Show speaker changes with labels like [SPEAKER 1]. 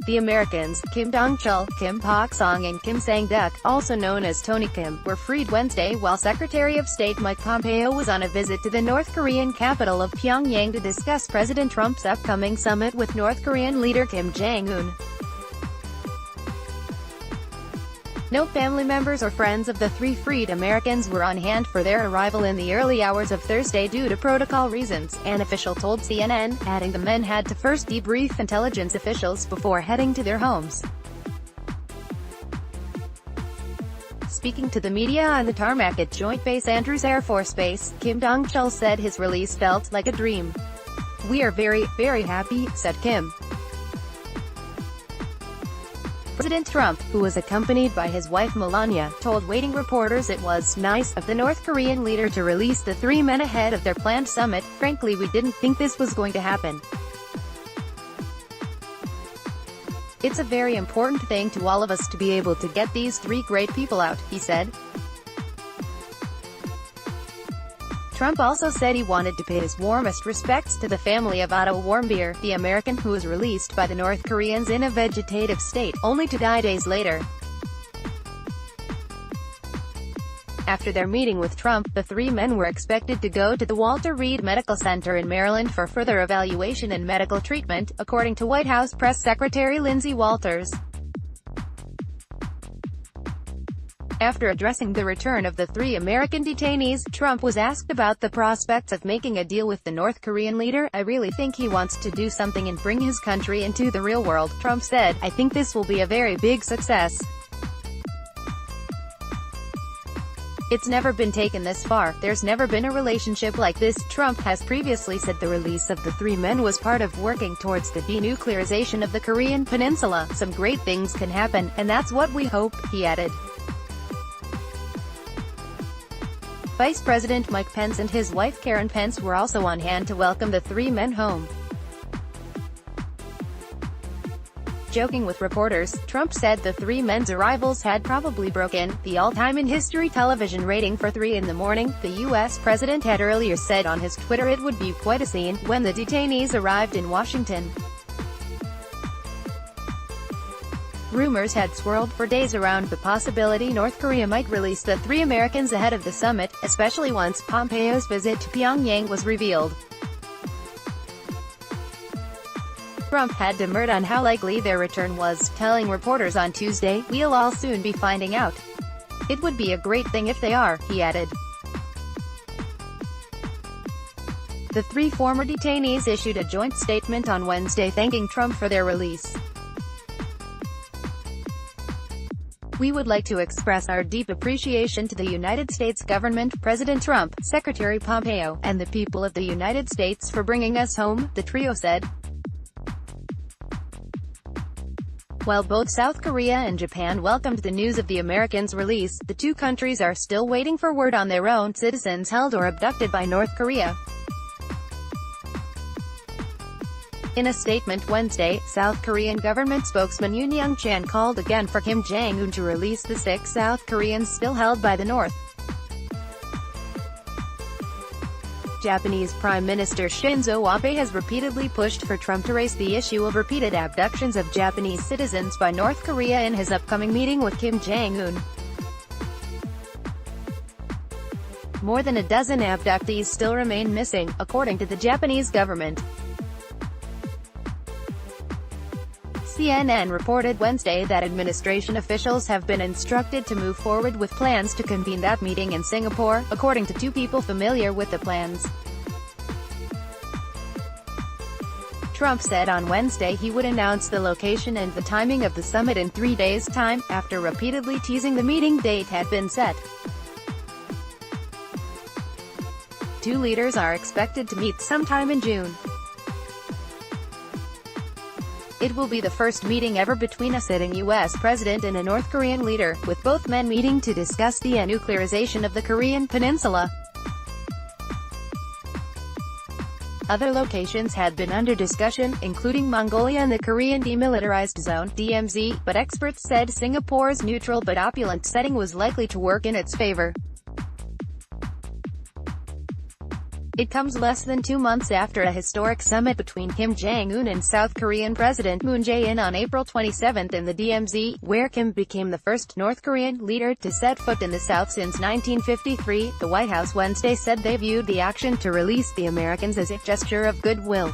[SPEAKER 1] The Americans, Kim Dong Chul, Kim Hak-song and Kim Sang-duk, also known as Tony Kim, were freed Wednesday while Secretary of State Mike Pompeo was on a visit to the North Korean capital of Pyongyang to discuss President Trump's upcoming summit with North Korean leader Kim Jong Un. No family members or friends of the three freed Americans were on hand for their arrival in the early hours of Thursday due to protocol reasons, an official told CNN, adding the men had to first debrief intelligence officials before heading to their homes. Speaking to the media on the tarmac at Joint Base Andrews Air Force Base, Kim Dong Chul said his release felt like a dream. "We are very, very happy," said Kim. President Trump, who was accompanied by his wife Melania, told waiting reporters it was nice of the North Korean leader to release the three men ahead of their planned summit. "Frankly, we didn't think this was going to happen. It's a very important thing to all of us to be able to get these three great people out," he said. Trump also said he wanted to pay his warmest respects to the family of Otto Warmbier, the American who was released by the North Koreans in a vegetative state, only to die days later. After their meeting with Trump, the three men were expected to go to the Walter Reed Medical Center in Maryland for further evaluation and medical treatment, according to White House Press Secretary Lindsey Walters. After addressing the return of the three American detainees, Trump was asked about the prospects of making a deal with the North Korean leader. "I really think he wants to do something and bring his country into the real world," Trump said. "I think this will be a very big success. It's never been taken this far. There's never been a relationship like this." Trump has previously said the release of the three men was part of working towards the denuclearization of the Korean peninsula. "Some great things can happen, and that's what we hope," he added. Vice President Mike Pence and his wife Karen Pence were also on hand to welcome the three men home. Joking with reporters, Trump said the three men's arrivals had probably broken the all-time in history television rating for 3 in the morning. The U.S. president had earlier said on his Twitter it would be quite a scene when the detainees arrived in Washington. Rumors had swirled for days around the possibility North Korea might release the three Americans ahead of the summit, especially once Pompeo's visit to Pyongyang was revealed. Trump had demurred on how likely their return was, telling reporters on Tuesday, "We'll all soon be finding out. It would be a great thing if they are," he added. The three former detainees issued a joint statement on Wednesday thanking Trump for their release. "We would like to express our deep appreciation to the United States government, President Trump, Secretary Pompeo, and the people of the United States for bringing us home," the trio said. While both South Korea and Japan welcomed the news of the Americans' release, the two countries are still waiting for word on their own citizens held or abducted by North Korea. In a statement Wednesday, South Korean government spokesman Yoon Young-chan called again for Kim Jong Un to release the 6 South Koreans still held by the North. Japanese Prime Minister Shinzo Abe has repeatedly pushed for Trump to raise the issue of repeated abductions of Japanese citizens by North Korea in his upcoming meeting with Kim Jong Un. More than a dozen abductees still remain missing, according to the Japanese government. CNN reported Wednesday that administration officials have been instructed to move forward with plans to convene that meeting in Singapore, according to two people familiar with the plans. Trump said on Wednesday he would announce the location and the timing of the summit in 3 days' time, after repeatedly teasing the meeting date had been set. Two leaders are expected to meet sometime in June. "It will be the first meeting ever between a sitting U.S. president and a North Korean leader, with both men meeting to discuss the denuclearization of the Korean peninsula." Other locations had been under discussion, including Mongolia and the Korean Demilitarized Zone (DMZ), but experts said Singapore's neutral but opulent setting was likely to work in its favor. It comes less than 2 months after a historic summit between Kim Jong Un and South Korean President Moon Jae-in on April 27 in the DMZ, where Kim became the first North Korean leader to set foot in the South since 1953. The White House Wednesday said they viewed the action to release the Americans as a gesture of goodwill.